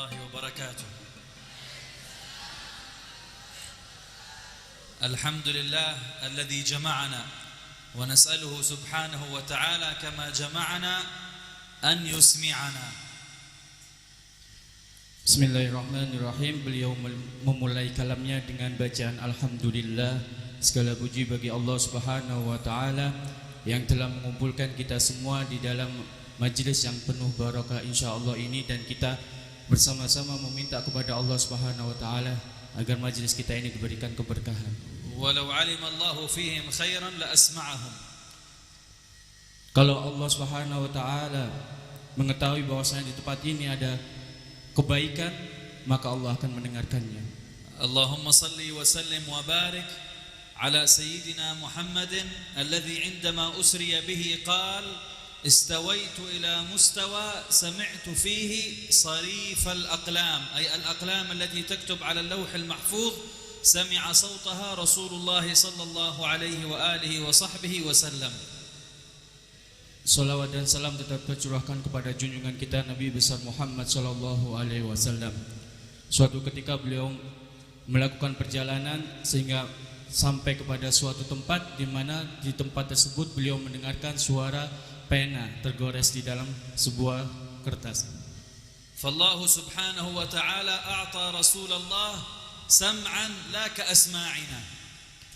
الله وبركاته. الحمد لله الذي جمعنا ونسأله سبحانه وتعالى كما جمعنا أن يسمعنا. Bismillahirrahmanirrahim. Beliau memulai kalamnya dengan bacaan Alhamdulillah. Segala puji bagi Allah Subhanahu wa taala yang telah mengumpulkan kita semua di dalam majlis yang penuh barakah insyaallah ini, dan kita bersama-sama meminta kepada Allah Subhanahu wa taala agar majlis kita ini diberikan keberkahan. Walau alima Allahu fihim khairan la asma'ahum. Kalau Allah Subhanahu wa taala mengetahui bahwasanya di tempat ini ada kebaikan, maka Allah akan mendengarkannya. Allahumma salli wa sallim wa barik ala sayyidina Muhammadin alladhi indama usriya bihi qala istawaitu ila mustawa sami'tu fihi sarif al-aqlam, ay al-aqlam allati taktub ala al-lawh al-mahfuz sami'a sawtaha Rasulullah sallallahu alaihi wa alihi wa sahbihi wa sallam. Salawat dan salam tetap tercurahkan kepada junjungan kita Nabi besar Muhammad sallallahu alaihi wasallam. Suatu ketika beliau melakukan perjalanan sehingga sampai kepada suatu tempat di mana di tempat tersebut beliau mendengarkan suara pena tergores di dalam sebuah kertas. Fallahu subhanahu wa ta'ala a'ta Rasulullah sam'an la ka asma'ina.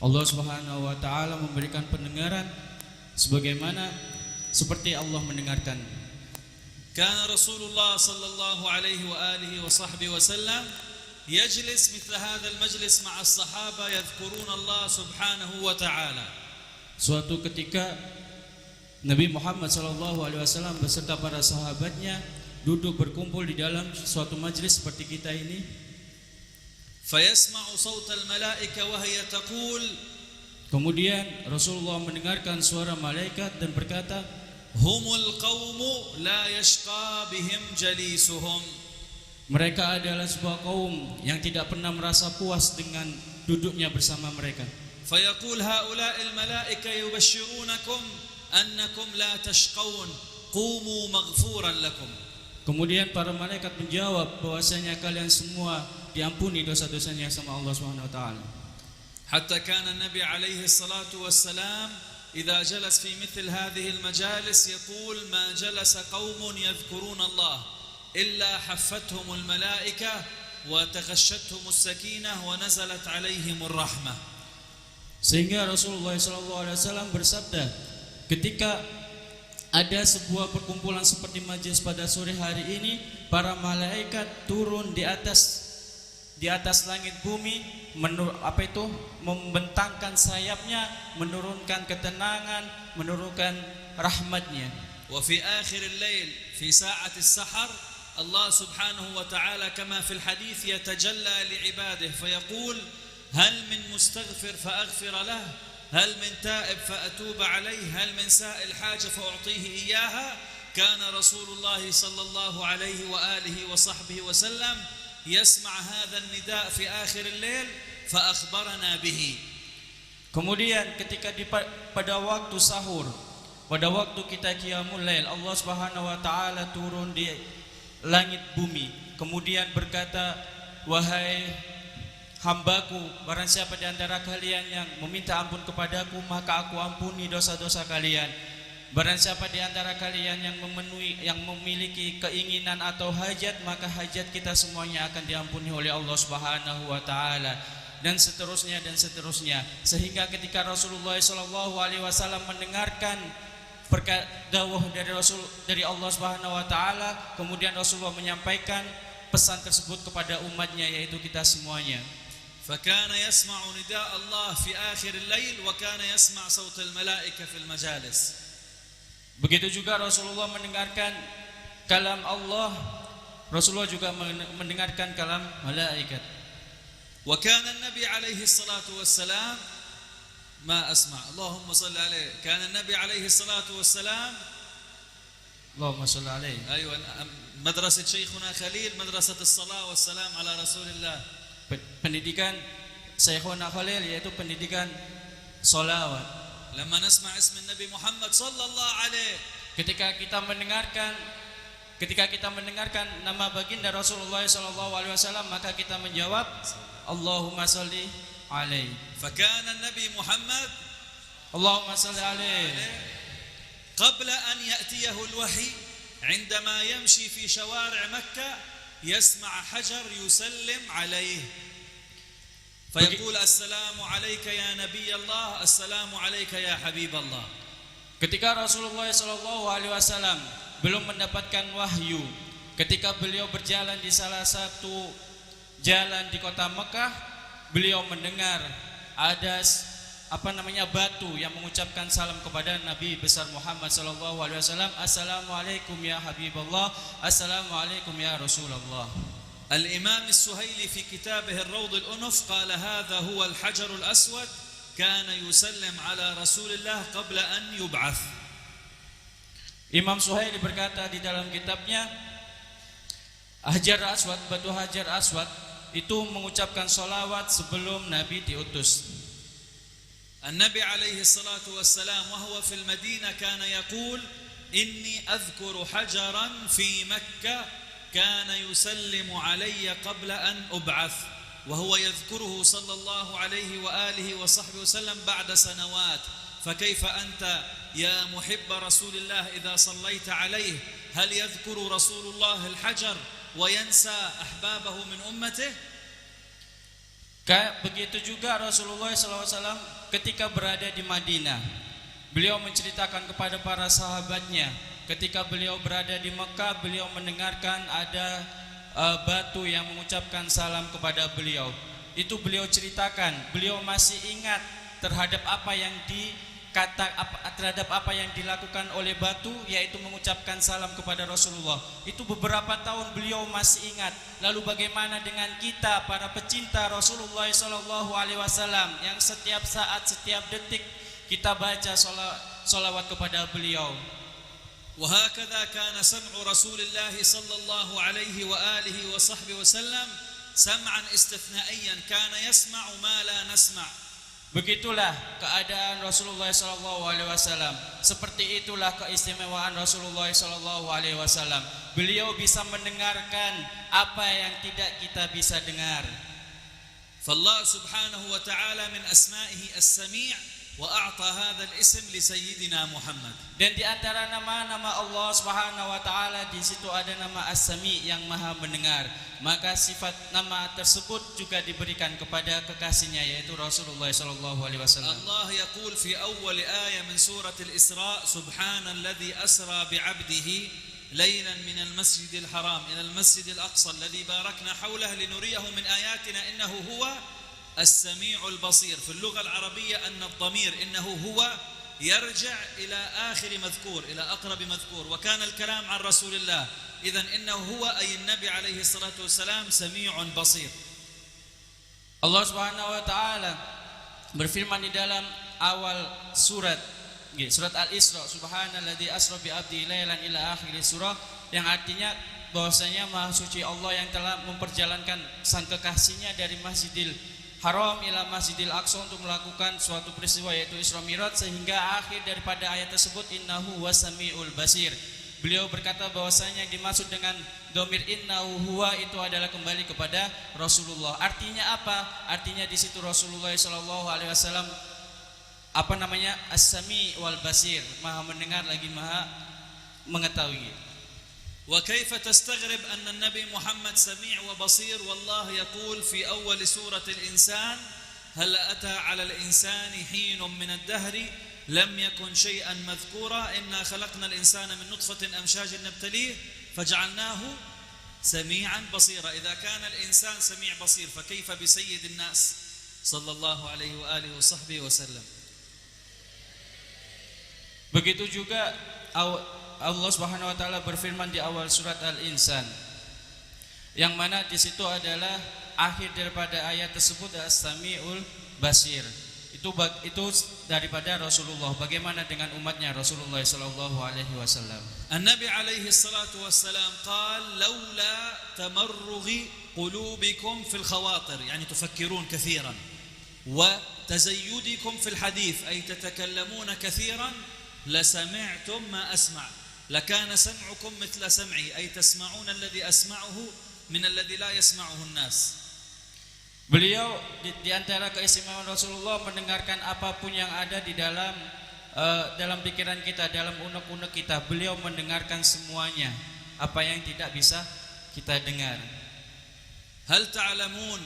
Allah Subhanahu wa taala memberikan pendengaran sebagaimana seperti Allah mendengarkan. Kana Rasulullah sallallahu alaihi wa alihi wa sahbihi wa sallam yajlis mithla hadha al-majlis ma'a as-sahaba yadhkuruna Allah subhanahu wa ta'ala. Suatu ketika Nabi Muhammad sallallahu alaihi wasallam beserta para sahabatnya duduk berkumpul di dalam suatu majlis seperti kita ini. Fayasma'u sawt al-malaika wa hiya taqul. Kemudian Rasulullah mendengarkan suara malaikat dan berkata, humul qaumu la yashqa bihim jalisuhum. Mereka adalah sebuah kaum yang tidak pernah merasa puas dengan duduknya bersama mereka. Fayaqul haula'il malaika yubashshirunakum annakum la tashqaun qumu maghfuran lakum. Kemudian para malaikat menjawab bahwasanya kalian semua diampuni dosa-dosanya sama Allah Subhanahu wa taala. Hatta kana Nabi alaihi salatu wassalam idza jalas fi mithl hadhihi al-majalis yaqul ma jalasa qaumun yadhkuruna Allah illa haffathum al-malaika wa taghashshatuhum as-sakinah wa nazalat alaihim ar-rahmah. Sehingga Rasulullah SAW bersabda, ketika ada sebuah perkumpulan seperti majlis pada sore hari ini, para malaikat turun di atas langit bumi, membentangkan sayapnya, menurunkan ketenangan, menurunkan rahmatnya. Wa fi akhir al-lail fi sa'ati as-sahar Allah subhanahu wa ta'ala kama fi al-hadith yatajalla li'ibadihi fayaqul hal min mustaghfir fa'aghfir lahu hal min ta'ib fa'atuba alayhi hal min sa'il haja fa'u'tihi iyyaha. Kana Rasulullah sallallahu alaihi wa alihi wa sahbihi wa sallam يسمع هذا النداء في آخر الليل فأخبرنا به. Kemudian ketika pada waktu sahur, pada waktu kita qiyamul lail, Allah Subhanahu wa taala turun di langit bumi, kemudian berkata, wahai hambaku, barang siapa di antara kalian yang meminta ampun kepadaku, maka aku ampuni dosa-dosa kalian. Barang siapa di antara kalian yang memiliki keinginan atau hajat, maka hajat kita semuanya akan diampuni oleh Allah Subhanahu wa taala, dan seterusnya dan seterusnya. Sehingga ketika Rasulullah SAW mendengarkan dawuh dari Allah Subhanahu wa taala, kemudian Rasulullah menyampaikan pesan tersebut kepada umatnya, yaitu kita semuanya. فكان يسمع نداء الله في آخر الليل وكان يسمع صوت الملائكة في المجالس. Begitu juga Rasulullah mendengarkan kalam Allah, Rasulullah juga mendengarkan kalam malaikat. Wa kana an-nabi alaihi salatu wassalam ma asma' Allahumma salli alaihi. Kana an-nabi alaihi salatu wassalam Allahumma salli alaihi. Aywa, madrasah Syekhuna Khalil, madrasah as-salah wassalam ala Rasulillah. Pendidikan Syekhuna Khalil yaitu pendidikan salawat. Lama nasma' ismi Nabi Muhammad sallallahu alaihi, ketika kita mendengarkan ketika kita mendengarkan nama baginda Rasulullah SAW, maka kita menjawab Allahumma salli alaihi. فكان النبي محمد Allahumma salli alaihi. قبل أن يأتيه الوحي عندما يمشي في شوارع مكة يسمع حجر يسلم عليه فيقول السلام عليك يا نبي الله السلام عليك يا حبيب الله. Ketika Rasulullah SAW belum mendapatkan wahyu, ketika beliau berjalan di salah satu jalan di kota Mekah, beliau mendengar ada batu yang mengucapkan salam kepada Nabi besar Muhammad SAW. Assalamualaikum ya Habiballah, Assalamualaikum ya Rasulullah. الإمام السهيلي في كتابه الروض الأنف قال هذا هو الحجر الأسود كان يسلم على رسول الله قبل أن يبعث. Imam Suhaili berkata di dalam kitabnya, Hajar Aswad, batu Hajar Aswad itu mengucapkan salawat sebelum Nabi diutus. النبي عليه الصلاة والسلام وهو في المدينة كان يقول إني أذكر حجرا في مكة كان يسلم علي قبل أن أبعث وهو يذكره صلى الله عليه وآله وصحبه وسلم بعد سنوات. فكيف أنت يا محب رسول الله إذا صليت عليه هل يذكر رسول الله الحجر وينسى أحبابه من أمته؟ Begitu juga Rasulullah SAW ketika berada di Madinah, beliau menceritakan kepada para sahabatnya. Ketika beliau berada di Mekah, beliau mendengarkan ada batu yang mengucapkan salam kepada beliau. Itu beliau ceritakan, beliau masih ingat terhadap apa yang dilakukan oleh batu, yaitu mengucapkan salam kepada Rasulullah. Itu beberapa tahun beliau masih ingat. Lalu bagaimana dengan kita para pecinta Rasulullah SAW yang setiap saat, setiap detik kita baca salawat kepada beliau. وهكذا كان سمع رسول الله صلى الله عليه وآله وصحبه وسلم سمعا استثنائيا كان يسمع ما لا نسمع. Begitulah keadaan Rasulullah SAW. Seperti itulah keistimewaan Rasulullah SAW. Beliau bisa mendengarkan apa yang tidak kita bisa dengar. فالله سبحانه وتعالى من أسمائه السميع وأعطى هذا الاسم لسيدنا محمد. Dan di antara nama-nama Allah Subhanahu wa taala di situ ada nama As-Sami yang Maha mendengar. Maka sifat nama tersebut juga diberikan kepada kekasihnya yaitu Rasulullah sallallahu alaihi wasallam. Allah yaqul fi awwal ayah min surah Al-Isra subhanalladzi asra bi'abdihi laylan min al-masjidil haram ila al-masjidil aqsa alladzi barakna hawlahu linuriyahu min ayatina innahu huwa السميع البصير. في اللغة العربية أن الضمير إنه هو يرجع إلى آخر مذكور إلى أقرب مذكور وكان الكلام عن رسول الله إذن إنه هو أي النبي عليه الصلاة والسلام سميع بصير. Allah Subhanahu wa taala berfirman di dalam awal surat Al-Isra, subhanalladzi asra bi 'abdihi lailan ila akhir surah, yang artinya bahwasanya Maha Suci Allah yang telah memperjalankan sang kekasihnya dari Masjidil Haram ila Masjidil Aqsa untuk melakukan suatu peristiwa yaitu Isra Mi'raj, sehingga akhir daripada ayat tersebut innahu wasamiul basir. Beliau berkata bahwasanya yang dimaksud dengan domir innahu huwa itu adalah kembali kepada Rasulullah. Artinya apa? Artinya di situ Rasulullah sallallahu alaihi wasallam as-sami wal basir, Maha mendengar lagi Maha mengetahui. وكيف تستغرب أن النبي محمد سميع وبصير والله يقول في أول سورة الإنسان هل أتى على الإنسان حين من الدهر لم يكن شيئا مذكورا إنا خلقنا الإنسان من نطفة أمشاج نبتليه فجعلناه سميعا بصيرا. إذا كان الإنسان سميع بصير فكيف بسيد الناس صلى الله عليه وآله وصحبه وسلم. Begitu juga Allah Subhanahu wa taala berfirman di awal surat Al-Insan, yang mana di situ adalah akhir daripada ayat tersebut As-Sami'ul Basir. Itu daripada Rasulullah. Bagaimana dengan umatnya Rasulullah sallallahu alaihi wasallam? An-Nabi alaihi salatu wassalam قال لولا تمرغ قلوبكم في الخواطر يعني تفكرون كثيرا وتزيدكم في الحديث أي تتكلمون كثيرا لسمعتم ما أسمع. لكان سمعكم مثل سمعي أي تسمعون الذي أسمعه من الذي لا يسمعه الناس. Beliau di antara keistimewaan Rasulullah mendengarkan apapun yang ada di dalam pikiran kita, dalam unek-unek kita. Beliau mendengarkan semuanya, apa yang tidak bisa kita dengar. هل تعلمون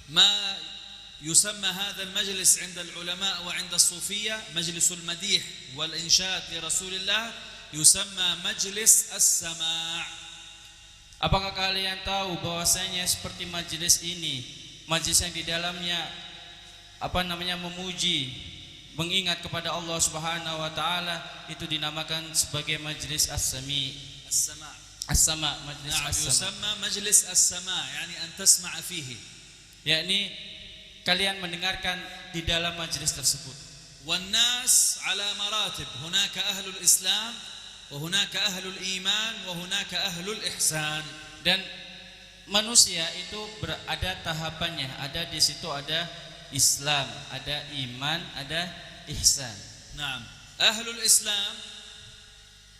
ما يسمى هذا المجلس عند العلماء وعند الصوفية مجلس المديح والإنشاد لرسول الله يسمى مجلس السماع. Apakah kalian tahu bahwasanya seperti majelis ini, majelis yang di dalamnya memuji, mengingat kepada Allah Subhanahu wa taala, itu dinamakan sebagai majelis as-sami. As-sama, majelis as-sama. يسمى مجلس السماع يعني أن تسمع فيه. Yakni kalian mendengarkan di dalam majelis tersebut. والناس على مراتب هناك أهل الإسلام وهناك أهل الإيمان وهناك أهل الإحسان. Dan manusia itu berada tahapannya, ada di situ ada Islam, ada iman, ada ihsan. نعم. أهل الإسلام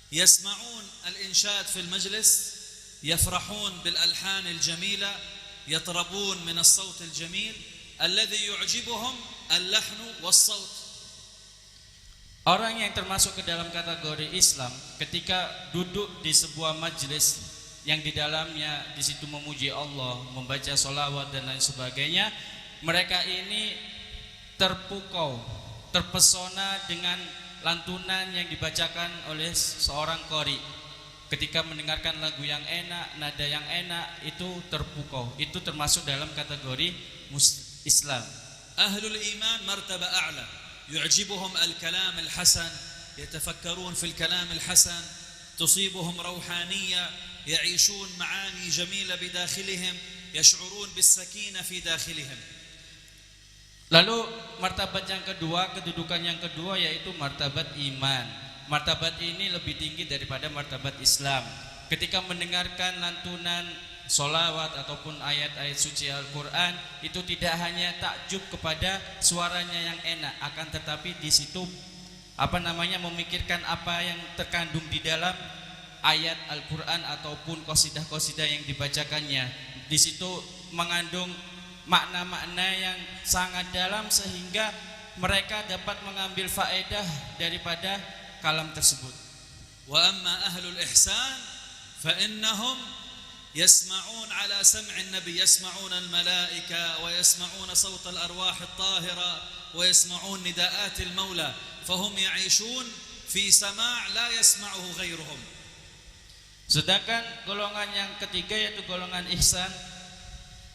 يسمعون الإنشاد في المجلس، يفرحون بالألحان الجميلة، يطربون من الصوت الجميل الذي يعجبهم اللحن والصوت. Orang yang termasuk ke dalam kategori Islam ketika duduk di sebuah majelis yang di dalamnya di situ memuji Allah, membaca sholawat dan lain sebagainya, mereka ini terpukau, terpesona dengan lantunan yang dibacakan oleh seorang qori. Ketika mendengarkan lagu yang enak, nada yang enak, itu terpukau. Itu termasuk dalam kategori Islam. Ahlul iman martaba a'la, yu'jibuhum al-kalam al-hasan, yatafakkarun fil kalam al-hasan, tusibuhum rawhaniyya, ya'ishun ma'ani jamila bidakhilihim, yash'urun bis-sakinah fi dakhilihim. Lalu martabat yang kedua, kedudukan yang kedua yaitu martabat iman. Martabat ini lebih tinggi daripada martabat Islam. Ketika mendengarkan lantunan sholawat ataupun ayat-ayat suci Al-Quran, itu tidak hanya takjub kepada suaranya yang enak, akan tetapi di situ memikirkan apa yang terkandung di dalam ayat Al-Quran ataupun qasidah-qasidah yang dibacakannya. Di situ mengandung makna-makna yang sangat dalam sehingga mereka dapat mengambil faedah daripada kalam tersebut. Wa amma ahlul ihsan fa innahum yasma'un ala sam'in nabi, yasma'un al-malaika wa yasma'un sawt al-arwah at-tahira wa yasma'un nida'at al-maula fahum ya'ishun fi sama' la yasma'uhu ghairuhum. Sedangkan golongan yang ketiga yaitu golongan ihsan,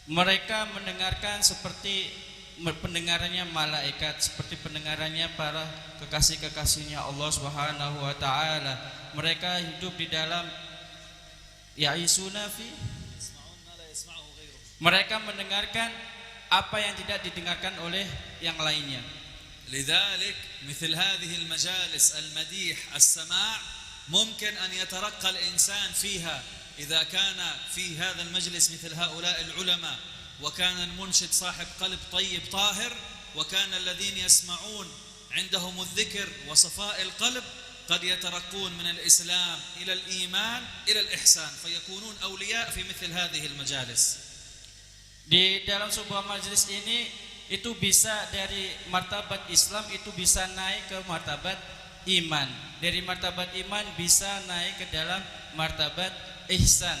mereka mendengarkan seperti pendengarannya malaikat, seperti pendengarannya para kekasih-kekasihnya Allah Subhanahu wa taala. Mereka hidup di dalam ya'isuna fi, mereka mendengarkan apa yang tidak didengarkan oleh yang lainnya. لذلك مثل هذه المجالس المديح السماع ممكن أن يترقى الإنسان فيها إذا كان في هذا المجلس مثل هؤلاء العلماء، وكان المنشد صاحب قلب طيب طاهر، وكان الذين يسمعون عندهم الذكر وصفاء القلب قد يترقون من الإسلام إلى الإيمان إلى الإحسان فيكونون أولياء في مثل هذه المجالس. Di dalam sebuah majelis ini itu bisa dari martabat Islam itu bisa naik ke martabat iman. Dari martabat iman bisa naik ke dalam martabat ihsan.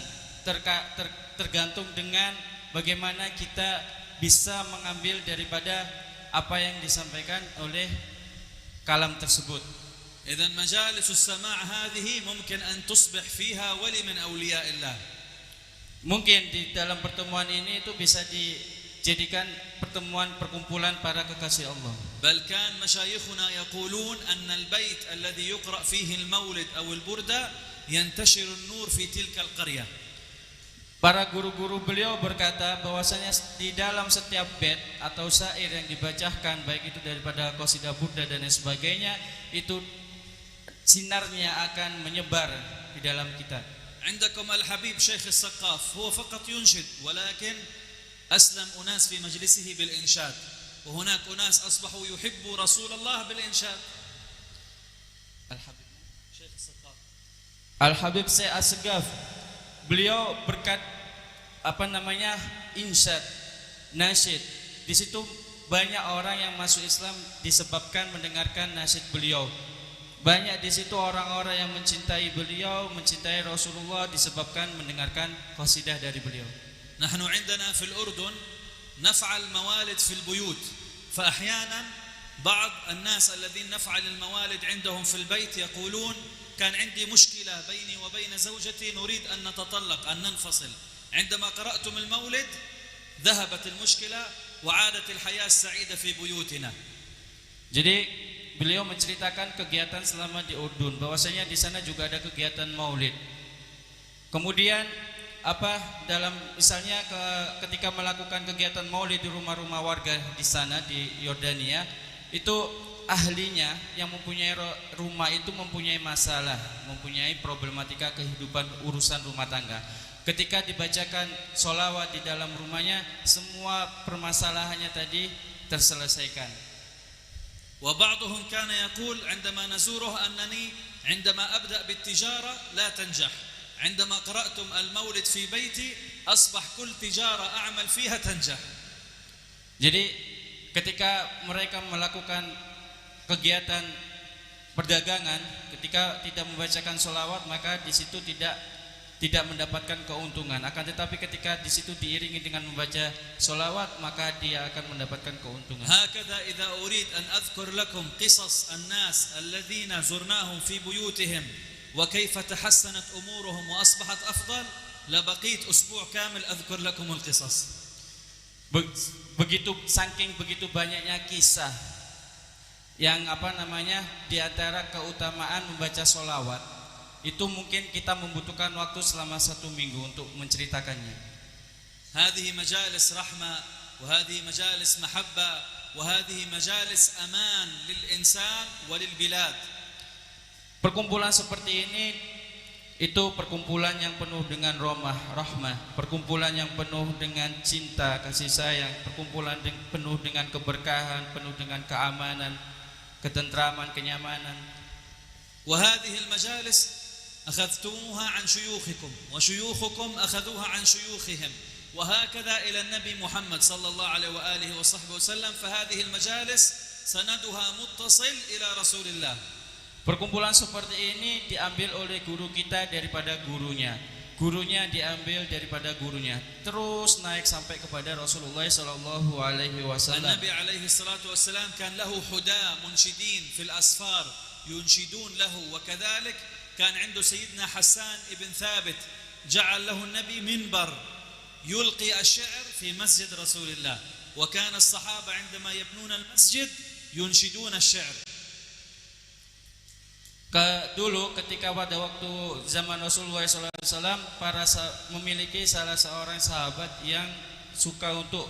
Tergantung dengan bagaimana kita bisa mengambil daripada apa yang disampaikan oleh kalam tersebut. إذن مجالس السماع هذه ممكن أن تصبح فيها ولي من أولياء الله. Mungkin di dalam pertemuan ini itu bisa dijadikan pertemuan perkumpulan para kekasih Allah. بل كان مشايخنا يقولون أن البيت الذي يقرأ فيه المولد أو البردة ينتشر النور في تلك القرية. Para guru-guru beliau berkata bahwasanya di dalam setiap bait atau syair yang dibacakan, baik itu daripada qasidah burda dan lain sebagainya, itu sinarnya akan menyebar di dalam kita. عندكم الحبيب شيخ السقاف هو فقط ينشد ولكن أسلم أناس في مجلسه بالإنشاد، وهناك أناس أصبحوا يحبوا رسول الله بالإنشاد. الحبيب شيخ السقاف Al-Habib Syekh As-Segaf, beliau berkat insyad, nasyid. Di situ banyak orang yang masuk Islam disebabkan mendengarkan nasyid beliau. Banyak di situ orang-orang yang mencintai beliau, mencintai Rasulullah disebabkan mendengarkan qasidah dari beliau. نحن عندنا في الأردن نفعل موالد في البيوت، فأحيانا بعض الناس الذين نفعل الموالد عندهم في البيت يقولون كان عندي مشكلة بيني وبين زوجتي نريد أن نتطلق أن ننفصل، عندما قرأتم المولد ذهبت المشكلة وعادت الحياة السعيدة في بيوتنا. Jadi beliau menceritakan kegiatan selama di Urdun, bahwasanya di sana juga ada kegiatan maulid. Kemudian dalam misalnya ketika melakukan kegiatan maulid di rumah-rumah warga di sana di Yordania, itu ahlinya yang mempunyai rumah itu mempunyai masalah, mempunyai problematika kehidupan urusan rumah tangga. Ketika dibacakan sholawat di dalam rumahnya, semua permasalahannya tadi terselesaikan. وبعضهم كان يقول عندما نزوره أنني عندما أبدأ بالتجارة لا تنجح، عندما قرأتم المولد في بيتي أصبح كل تجارة أعمل فيها تنجح. Jadi ketika mereka melakukan kegiatan perdagangan, ketika tidak membacakan sholawat, maka di situ tidak mendapatkan keuntungan. Akan tetapi ketika di situ diiringi dengan membaca sholawat, maka dia akan mendapatkan keuntungan. هكذا إذا أريد أن أذكر لكم قصص الناس الذين زرناهم في بيوتهم وكيف تحسنت أمورهم وأصبحت أفضل لبقيت أسبوع كامل أذكر لكم القصص. Saking begitu banyaknya kisah yang di antara keutamaan membaca sholawat, itu mungkin kita membutuhkan waktu selama 1 minggu untuk menceritakannya. هذه مجالس رحمة وهذه مجالس محبة وهذه مجالس أمان للإنسان وللبلاد. Perkumpulan seperti ini itu perkumpulan yang penuh dengan rahmah, perkumpulan yang penuh dengan cinta, kasih sayang, perkumpulan penuh dengan keberkahan, penuh dengan keamanan, ketentraman, kenyamanan. وهذه المجالس أخذتموها عن شيوخكم وشيوخكم أخذوها عن شيوخهم وهكذا إلى النبي محمد صلى الله عليه وآله وصحبه وسلم، فهذه المجالس سندها متصل إلى رسول الله. Perkumpulan seperti ini diambil oleh guru kita daripada gurunya, gurunya diambil daripada gurunya, terus naik sampai kepada Rasulullah sallallahu alaihi wasallam. النبي عليه الصلاة والسلام كان له حداة منشدين في الأسفار ينشدون له، وكذلك كان عنده سيدنا حسان ابن ثابت جعل له النبي منبر يلقي الشعر في مسجد رسول الله، وكان الصحابة عندما يبنون المسجد ينشدون الشعر. Dulu ketika pada waktu zaman Rasulullah SAW, memiliki salah seorang sahabat yang suka untuk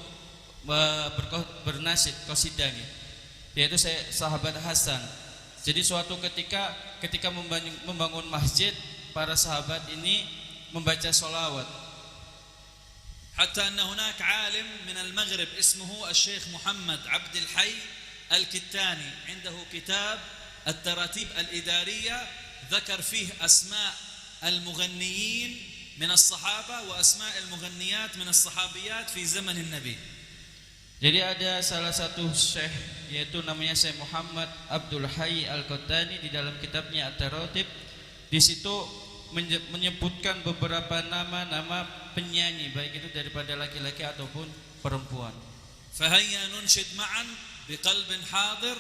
bernasyid qasidah, yaitu sahabat Hasan. Jadi suatu ketika membangun masjid, para sahabat ini membaca sholawat. حتى أن هناك عالم من المغرب اسمه الشيخ محمد عبد الحي الكتاني عنده كتاب التراتيب الإدارية، ذكر فيه أسماء المغنيين من الصحابة وأسماء المغنيات من الصحابيات في زمن النبي. Jadi ada salah satu syekh, yaitu namanya Syekh Muhammad Abdul Hayy Al-Qattani, di dalam kitabnya At-Taratib. Di situ menyebutkan beberapa nama-nama penyanyi, baik itu daripada laki-laki ataupun perempuan. فهيا ننشد معا بقلب حاضر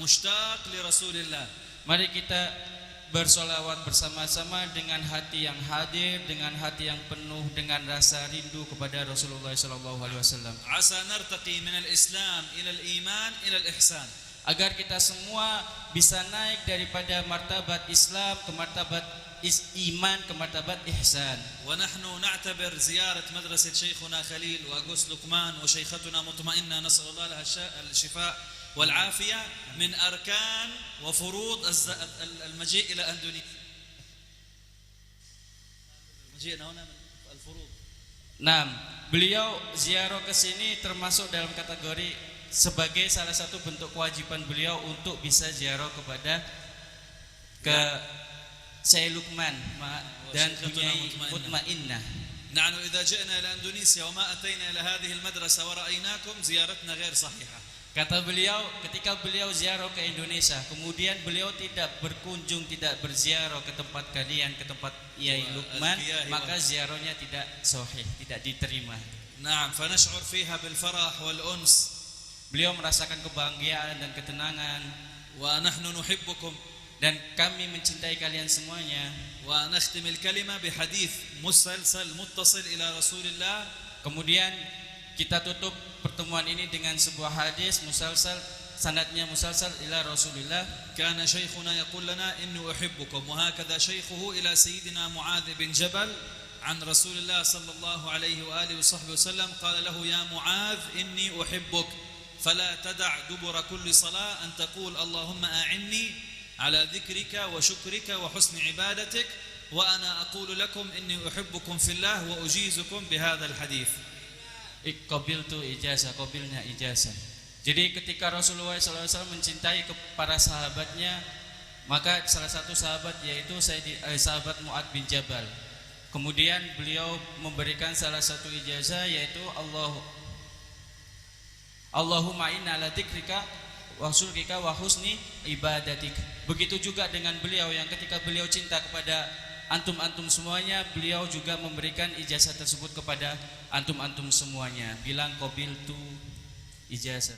مشتاق لرسول الله. Mari kita bersolawat bersama-sama dengan hati yang hadir, dengan hati yang penuh dengan rasa rindu kepada Rasulullah sallallahu alaihi wasallam. عسى نرتقي من الإسلام إلى الإيمان إلى الإحسان. Agar kita semua bisa naik daripada martabat Islam ke martabat iman, ke martabat ihsan. ونحن نعتبر زيارة مدرسة شيخنا خليل وأغوث لقمان وشيختنا مطمئنة نسأل الله لها الشفاء والعافية من أركان وفروض المجيء إلى أندونيسيا. مجيئنا هنا من الفروض. Nah, beliau ziarah ke sini termasuk dalam kategori sebagai salah satu bentuk kewajiban beliau untuk bisa ziarah kepada saya Luqman dan وشيختنا Bunyai مطمئنة. Mutmainnah. نحن إذا جئنا إلى إندونيسيا وما أتينا إلى هذه المدرسة ورأيناكم زيارتنا غير صحيحة. Kata beliau, ketika beliau ziarah ke Indonesia, kemudian beliau tidak berkunjung, tidak berziarah ke tempat kalian, ke tempat Yai Luqman, maka ziarahnya tidak sahih, tidak diterima. نعم فنشعر فيها بالفرح والأنس. Beliau merasakan kebahagiaan dan ketenangan, ونحن نحبكم. dan kami mencintai kalian semuanya. ونختم الكلمة بحديث مسلسل متصل إلى رسول الله. Kemudian kita tutup pertemuan ini dengan sebuah hadis musalsal, sanadnya musalsal ila Rasulillah. كان شيخنا يقول لنا إني أحبكم وهكذا شيخه إلى سيدنا معاذ بن جبل عن رسول الله صلى الله عليه وآله وصحبه وسلم قال له يا معاذ إني أحبك فلا تدع دبر كل صلاة أن تقول اللهم أعني على ذكرك وشكرك وحسن عبادتك وأنا أقول لكم إني أحبكم في الله وأجيزكم بهذا الحديث. Qabiltu ijazah, qabilnya ijazah. Jadi ketika Rasulullah SAW mencintai para sahabatnya, maka salah satu sahabat yaitu sahabat Mu'adz bin Jabal. Kemudian beliau memberikan salah satu ijazah yaitu Allahumma inna ala dzikrika wa syukrika wa husni ibadatik. Begitu juga dengan beliau yang ketika beliau cinta kepada antum-antum semuanya, beliau juga memberikan ijazah tersebut kepada antum-antum semuanya. Bilang qabiltu ijazah.